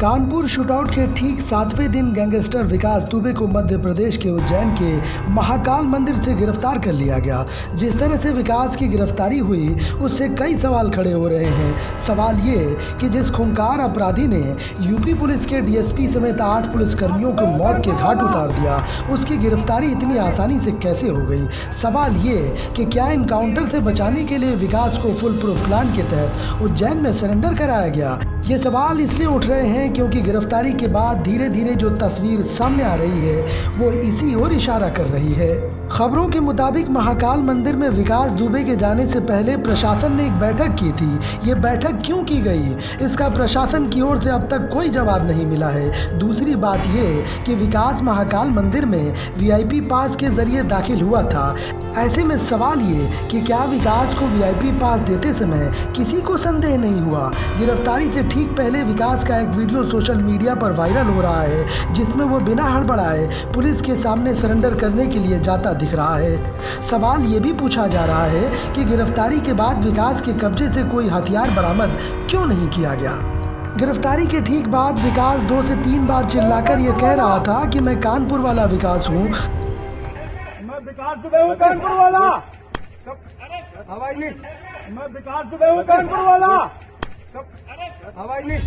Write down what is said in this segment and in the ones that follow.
Kanpur shootout के ठीक 7वें दिन गैंगस्टर विकास दुबे को मध्य प्रदेश के उज्जैन के महाकाल मंदिर से गिरफ्तार कर लिया गया। जिस तरह से विकास की गिरफ्तारी हुई उससे कई सवाल खड़े हो रहे हैं। सवाल ये कि जिस खूंखार अपराधी ने यूपी पुलिस के डीएसपी समेत 8 पुलिसकर्मियों को मौत के घाट उतार दिया, उसकी गिरफ्तारी इतनी आसानी से कैसे हो गई। सवाल ये कि क्या इनकाउंटर से बचाने के लिए विकास को फुल प्रूफ प्लान के तहत उज्जैन में सरेंडर कराया गया। ये सवाल इसलिए उठ रहे हैं क्योंकि गिरफ्तारी के बाद धीरे धीरे जो तस्वीर सामने आ रही है वो इसी ओर इशारा कर रही है। खबरों के मुताबिक महाकाल मंदिर में विकास दुबे के जाने से पहले प्रशासन ने एक बैठक की थी। ये बैठक क्यों की गई, इसका प्रशासन की ओर से अब तक कोई जवाब नहीं मिला है। दूसरी बात ये कि विकास महाकाल मंदिर में वीआईपी पास के जरिए दाखिल हुआ था। ऐसे में सवाल ये कि क्या विकास को वीआईपी पास देते समय किसी को संदेह नहीं हुआ। गिरफ्तारी से ठीक पहले विकास का एक वीडियो सोशल मीडिया पर वायरल हो रहा है जिसमें वो बिना हड़बड़ाए पुलिस के सामने सरेंडर करने के लिए जाता दिख रहा है। सवाल ये भी पूछा जा रहा है कि गिरफ्तारी के बाद विकास के कब्जे से कोई हथियार बरामद क्यों नहीं किया गया। गिरफ्तारी के ठीक बाद विकास 2 से 3 बार चिल्लाकर ये कह रहा था कि मैं कानपुर वाला विकास हूँ। विकास दुबे हूँ कानपुर वाला। हवाई नहीं, मैं विकास दुबे हूँ कानपुर वाला। हवाई नहीं।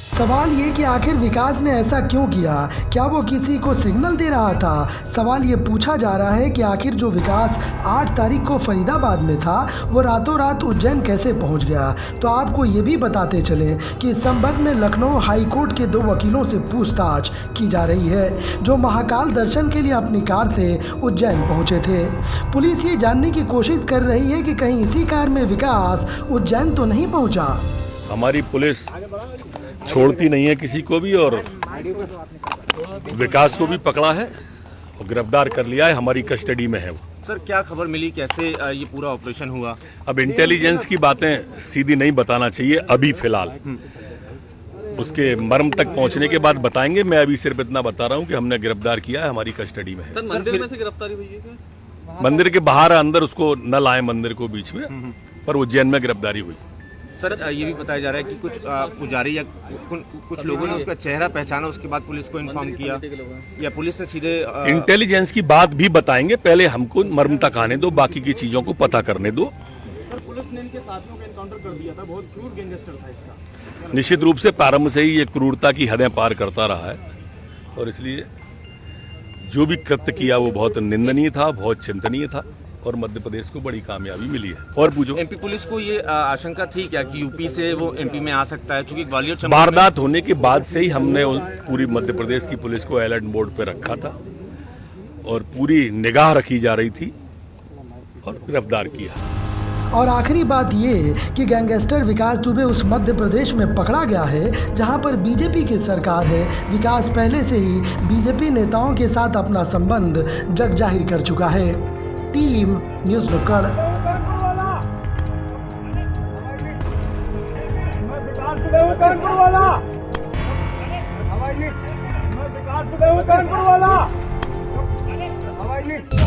सवाल ये कि आखिर विकास ने ऐसा क्यों किया, क्या वो किसी को सिग्नल दे रहा था। सवाल ये पूछा जा रहा है कि आखिर जो विकास 8 तारीख को फरीदाबाद में था वो रातों रात उज्जैन कैसे पहुंच गया। तो आपको ये भी बताते चलें कि इस संबंध में लखनऊ हाई कोर्ट के 2 वकीलों से पूछताछ की जा रही है जो महाकाल दर्शन के लिए अपनी कार से उज्जैन पहुंचे थे। पुलिस ये जानने की कोशिश कर रही है कि कहीं इसी कार में विकास उज्जैन तो नहीं पहुंचा। हमारी पुलिस छोड़ती नहीं है किसी को भी और विकास को भी पकड़ा है और गिरफ्तार कर लिया है, हमारी कस्टडी में है वो। सर क्या खबर मिली, कैसे ये पूरा ऑपरेशन हुआ। अब इंटेलिजेंस की बातें सीधी नहीं बताना चाहिए अभी फिलहाल, उसके मर्म तक पहुंचने के बाद बताएंगे। मैं अभी सिर्फ इतना बता रहा हूं कि हमने गिरफ्तार किया है, हमारी कस्टडी में है। सर मंदिर में से गिरफ्तारी हुई है क्या? मंदिर के बाहर अंदर उसको न लाए मंदिर को बीच में, पर उज्जैन में गिरफ्तारी हुई। सर ये भी बताया जा रहा है कि कुछ पुजारी या कुछ लोगों ने उसका चेहरा पहचाना, उसके बाद पुलिस को इन्फॉर्म किया या पुलिस ने सीधे इंटेलिजेंस की बात भी बताएंगे, पहले हमको मर्म तक आने दो, बाकी की चीजों को पता करने दो। सर पुलिस ने इनके साथियों का एनकाउंटर कर दिया था, बहुत क्रूर गैंगस्टर था इसका। निश्चित रूप से प्रारंभ से ही ये क्रूरता की हदें पार करता रहा है और इसलिए जो भी कृत्य किया वो बहुत निंदनीय था, बहुत चिंतनीय था और मध्य प्रदेश को बड़ी कामयाबी मिली है। और पूछो, एमपी पुलिस को ये आशंका थी क्या कि यूपी से वो एमपी में आ सकता है, क्योंकि ग्वालियर वारदात होने के बाद से ही हमने पूरी मध्य प्रदेश की पुलिस को अलर्ट मोड पे रखा था और पूरी निगाह रखी जा रही थी और गिरफ्तार किया। और आखिरी बात ये कि गैंगस्टर विकास दुबे उस मध्य प्रदेश में पकड़ा गया है जहां पर बीजेपी की सरकार है। विकास पहले से ही बीजेपी नेताओं के साथ अपना संबंध जग जाहिर कर चुका है। टीम न्यूज़ नुक्कड़। मैं विकास दुबे हूँ कानपुर वाला। हवाई नहीं, मैं विकास दुबे हूँ कानपुर वाला। हवाई नहीं।